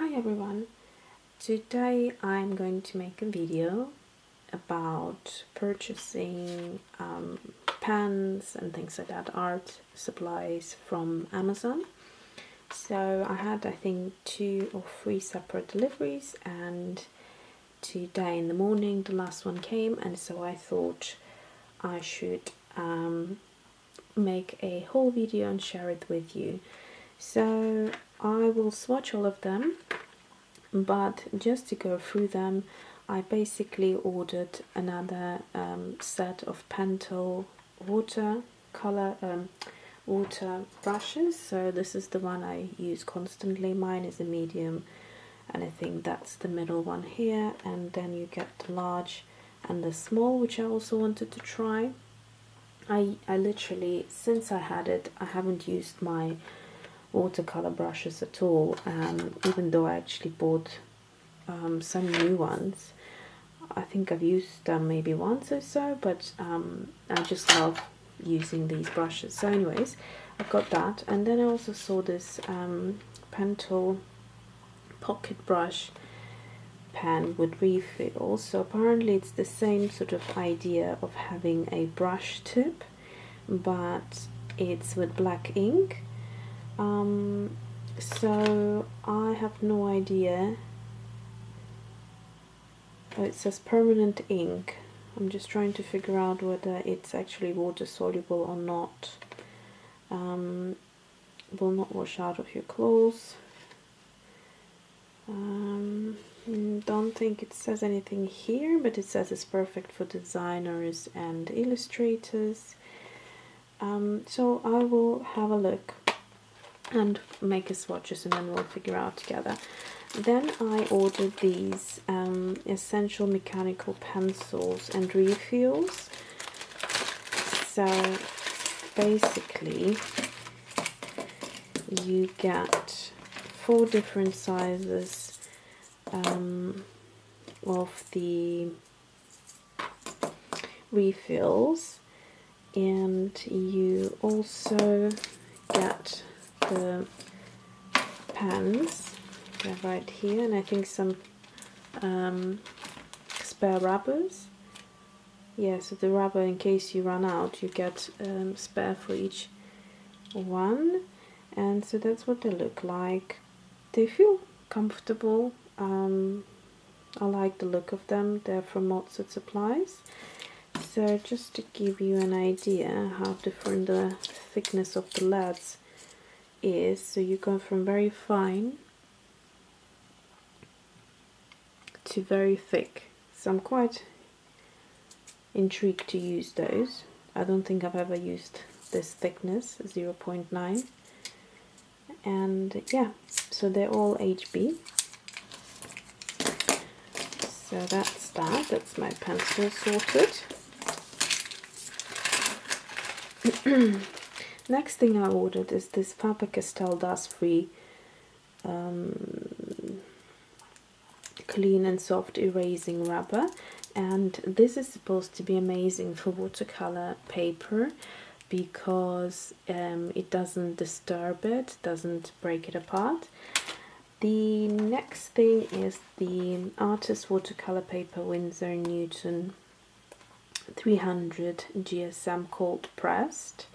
Hi everyone, today I'm going to make a video about purchasing pens and things like that, art supplies from Amazon. So I had I think 2 or 3 separate deliveries, and today in the morning the last one came, and so I thought I should make a whole video and share it with you. So I will swatch all of them, but just to go through them, I basically ordered another set of Pentel water brushes. So this is the one I use constantly. Mine is a medium, and I think that's the middle one here, and then you get the large and the small, which I also wanted to try. I literally, since I had it, I haven't used my watercolor brushes at all, even though I actually bought some new ones. I think I've used them maybe once or so, but I just love using these brushes. So anyways, I've got that, and then I also saw this Pentel pocket brush pen with refills. So apparently it's the same sort of idea of having a brush tip, but it's with black ink. So I have no idea. Oh, it says permanent ink. I'm just trying to figure out whether it's actually water soluble or not. Will not wash out of your clothes. Don't think it says anything here, but it says it's perfect for designers and illustrators. So I will have a look and make a swatches, and then we'll figure out together. Then I ordered these essential mechanical pencils and refills. So basically you get 4 different sizes of the refills, and you also get the pens. They're right here, and I think some spare rubbers. Yeah, so the rubber, in case you run out, you get spare for each one. And so that's what they look like. They feel comfortable. I like the look of them. They're from Mozart Supplies. So just to give you an idea how different the thickness of the leads is, so you go from very fine to very thick. So I'm quite intrigued to use those. I don't think I've ever used this thickness, 0.9. And yeah, so they're all HB. So that's my pencil sorted. Next thing I ordered is this Faber-Castell Dust Free clean and soft erasing rubber, and this is supposed to be amazing for watercolor paper because it doesn't disturb it, doesn't break it apart. The next thing is the Artist Watercolor Paper Winsor & Newton 300 GSM cold pressed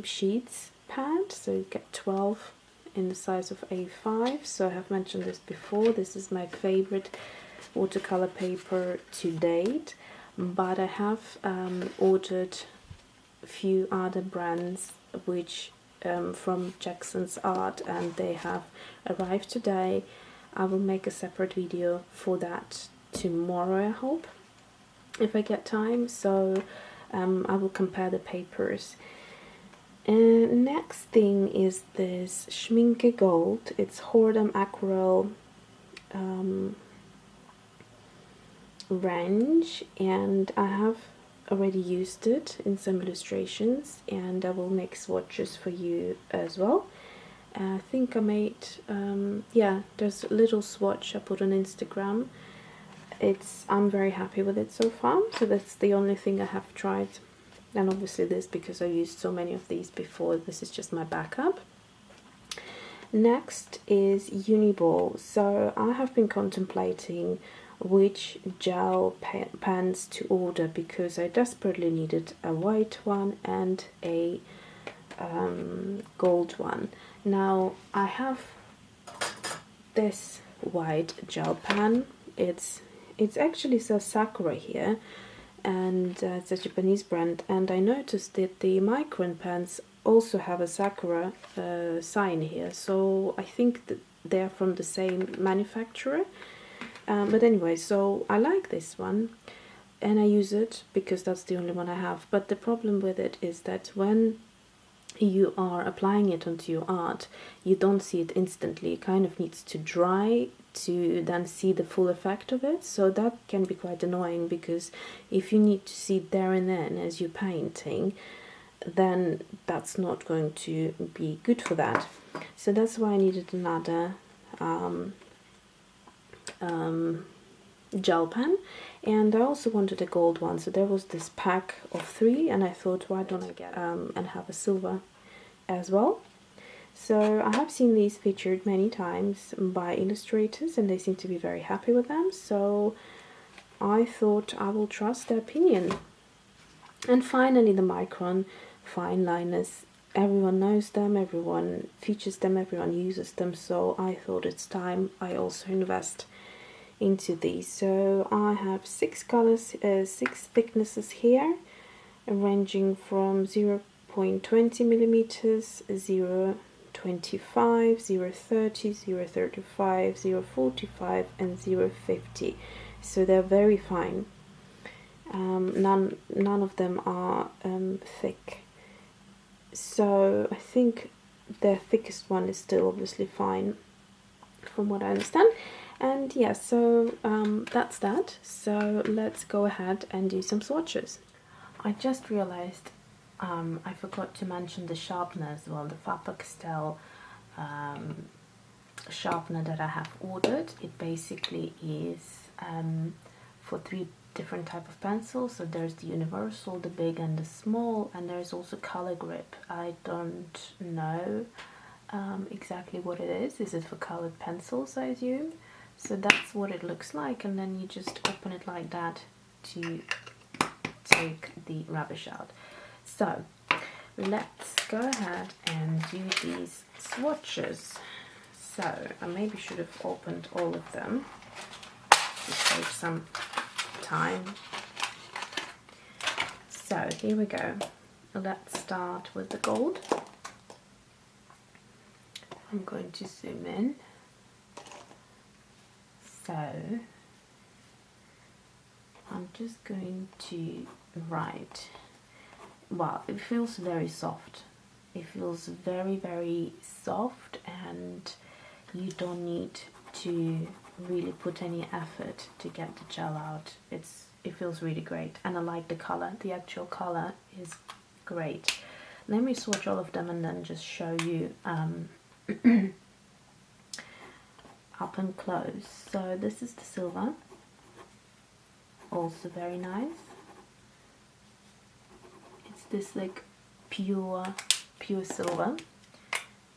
sheets pad. So you get 12 in the size of A5. So I have mentioned this before, this is my favorite watercolor paper to date, but I have ordered a few other brands which from Jackson's Art, and they have arrived today. I will make a separate video for that tomorrow, I hope, if I get time. So I will compare the papers. And next thing is this Schmincke Gold. It's Horadam Aquarelle range, and I have already used it in some illustrations, and I will make swatches for you as well. I think I made yeah, there's a little swatch I put on Instagram. I'm very happy with it so far. So that's the only thing I have tried, and obviously this, because I used so many of these before, this is just my backup. Next is Uniball. So I have been contemplating which gel pens to order because I desperately needed a white one and a gold one. Now I have this white gel pen. It's actually says Sakura here, and it's a Japanese brand, and I noticed that the Micron pens also have a Sakura sign here, so I think that they're from the same manufacturer. But anyway, so I like this one and I use it because that's the only one I have. But the problem with it is that when you are applying it onto your art, you don't see it instantly. It kind of needs to dry to then see the full effect of it. So that can be quite annoying, because if you need to see it there and then as you're painting, then that's not going to be good for that. So that's why I needed another gel pen, and I also wanted a gold one. So there was this pack of 3, and I thought, why don't I get and have a silver as well. So I have seen these featured many times by illustrators, and they seem to be very happy with them, so I thought I will trust their opinion. And finally, the Micron fine liners. Everyone knows them, everyone features them, everyone uses them, so I thought it's time I also invest into these. So I have 6 colors, 6 thicknesses here, ranging from 0.20 millimeters, 0.25, 0.30, 0.35, 0.45 and 0.50. So they're very fine. None of them are thick. So I think the thickest one is still obviously fine, from what I understand. And yeah, so that's that. So let's go ahead and do some swatches. I just realized I forgot to mention the sharpener as well, the Faber-Castell sharpener that I have ordered. It basically is for 3 different type of pencils. So there's the universal, the big and the small, and there's also color grip. I don't know exactly what it is. Is it for colored pencils, I assume? So that's what it looks like, and then you just open it like that to take the rubbish out. So let's go ahead and do these swatches. So I maybe should have opened all of them to save some time. So here we go. Let's start with the gold. I'm going to zoom in. So I'm just going to write. Wow, it feels very soft. It feels very, very soft, and you don't need to really put any effort to get the gel out. It feels really great, and I like the color. The actual color is great. Let me swatch all of them and then just show you up and close. So this is the silver, also very nice. It's this like pure silver,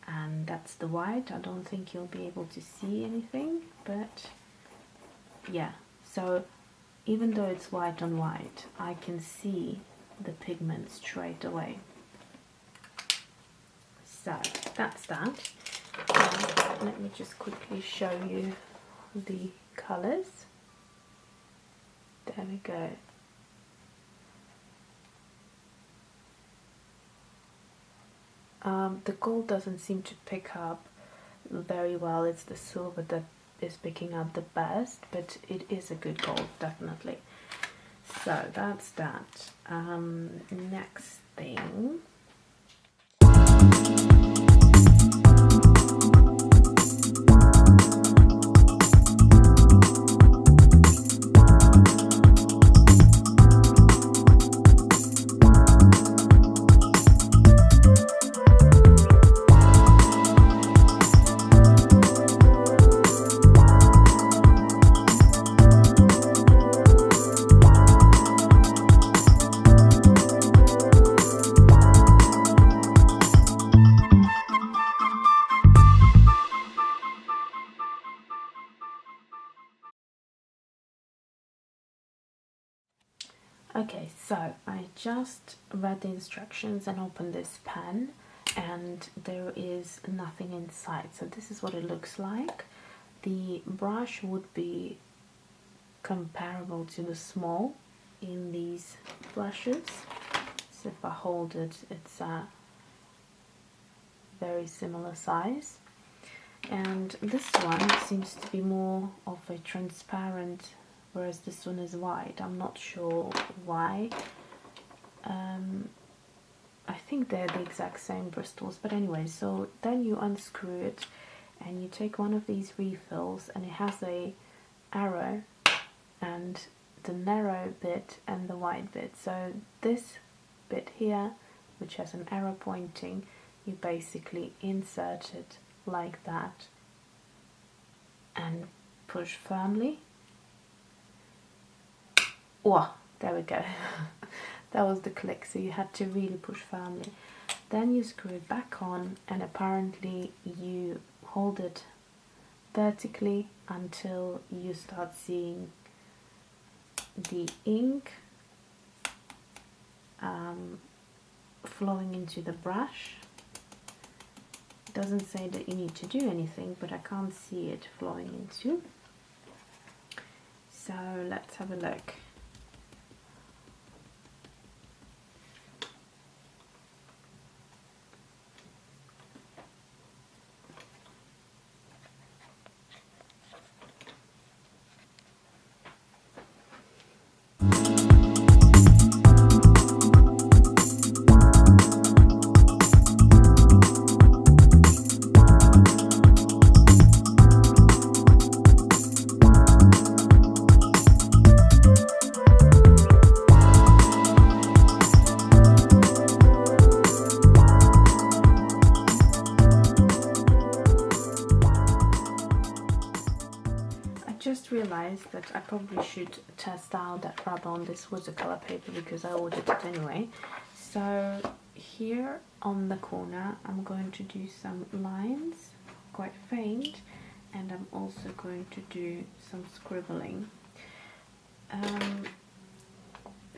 and that's the white. I don't think you'll be able to see anything, but yeah, so even though it's white on white, I can see the pigment straight away. So that's that. Let me just quickly show you the colors. There we go. The gold doesn't seem to pick up very well. It's the silver that is picking up the best, but it is a good gold, definitely. So that's that. Next thing. Okay, so I just read the instructions and opened this pen, and there is nothing inside. So this is what it looks like. The brush would be comparable to the small in these brushes. So if I hold it, it's a very similar size. And this one seems to be more of a transparent, whereas this one is white. I'm not sure why. I think they're the exact same bristles, but anyway, so then you unscrew it and you take one of these refills, and it has a arrow and the narrow bit and the wide bit. So this bit here, which has an arrow pointing, you basically insert it like that and push firmly. Oh, there we go. That was the click, so you had to really push firmly. Then you screw it back on, and apparently you hold it vertically until you start seeing the ink flowing into the brush. It doesn't say that you need to do anything, but I can't see it flowing into. So let's have a look. Just realized that I probably should test out that rubber on this watercolor paper because I ordered it anyway. So here on the corner I'm going to do some lines, quite faint, and I'm also going to do some scribbling.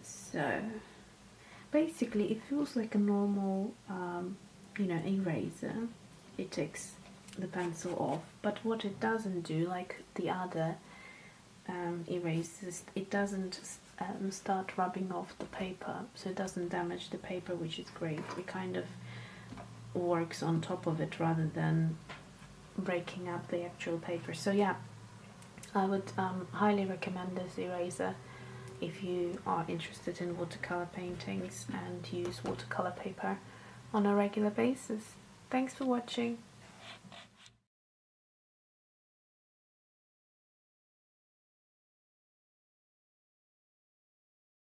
So basically it feels like a normal eraser. It takes the pencil off, but what it doesn't do, like the other erasers, it doesn't start rubbing off the paper, so it doesn't damage the paper, which is great. It kind of works on top of it rather than breaking up the actual paper. So yeah, I would highly recommend this eraser if you are interested in watercolor paintings and use watercolor paper on a regular basis. Thanks for watching.